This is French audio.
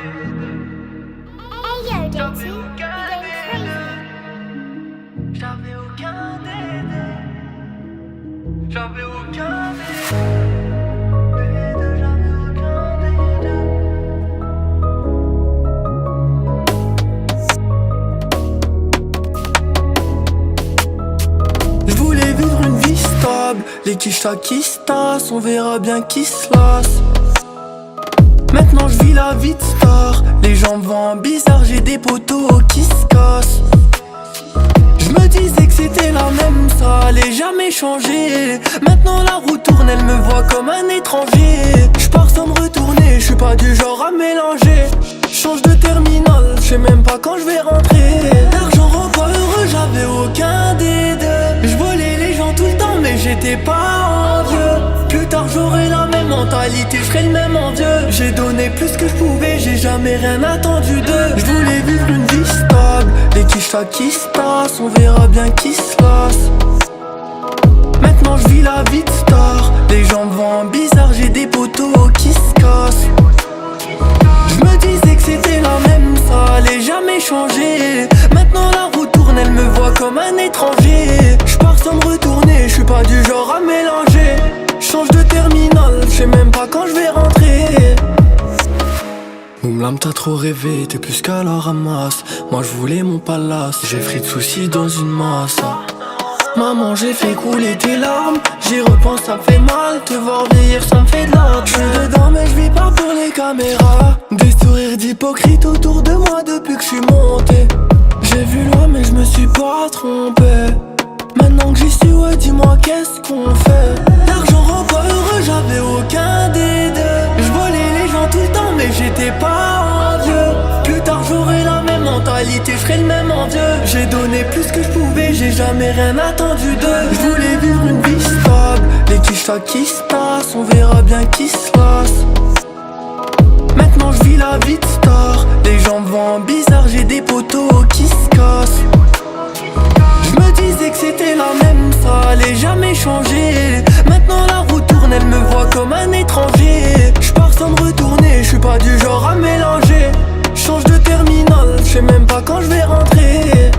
Hey yo, Dixie, you're getting crazy. J'avais aucun délai. J'avais aucun délai. J'avais aucun délai. Je voulais vivre une vie stable. Les quichas qui se tassent, on verra bien qui se lasse. Maintenant je vis la vie de star. Les gens me voient bizarre, j'ai des poteaux qui se cassent. Je me disais que c'était la même, ça allait jamais changer. Maintenant la roue tourne, elle me voit comme un étranger. Je pars sans me retourner, je suis pas du genre à mélanger. Change de terminal, je sais même pas quand je vais rentrer. L'argent rend pas heureux, j'avais aucun des deux. Je volais les gens tout le temps mais j'étais pas envieux. Plus tard j'aurai la même mentalité, je serai le même envieux. J'ai donné plus que je pouvais, j'ai jamais rien attendu d'eux. Je voulais vivre une vie stable, les quichas qui se tassent, on verra bien qui se lasse. Maintenant je vis la vie de star, les gens me voient bizarre, j'ai des poteaux qui se cassent. Je me disais que c'était la même, ça allait jamais changer. Maintenant la roue tourne, elle me voit comme un étranger. Je pars sans me retourner, je suis pas du genre à mélanger. Change de terminal, je sais même pas quand je vais rentrer. Moumlam t'as trop rêvé, t'es plus qu'à la ramasse. Moi je voulais mon palace, j'ai pris de soucis dans une masse. Maman j'ai fait couler tes larmes, j'y repense ça me fait mal. Te voir vieillir ça me fait de la. Je suis dedans mais je vis pas pour les caméras. Des sourires d'hypocrite autour de moi depuis que je suis monté. J'ai vu loin mais je me suis pas trompé. Maintenant que j'y suis, ouais dis-moi qu'est-ce qu'on fait. L'argent rend pas heureux, j'avais aucun des deux. Je volais les gens tout le temps mais j'étais pas envieux. Plus tard j'aurai la même mentalité, je serai le même envieux. J'ai donné plus que je pouvais, j'ai jamais rien attendu d'eux. Je voulais vivre une vie stable, les quichas qui se tassent, on verra bien qui se lasse. Maintenant je vis la vie de star, les gens me voient bizarre, j'ai des poteaux qui se cassent. Je me disais que c'était la même, ça allait jamais changer. Maintenant la roue tourne, elle me voit comme un étranger. Je pars sans me retourner, je suis pas du genre à mélanger. Change de terminal, je sais même pas quand je vais rentrer.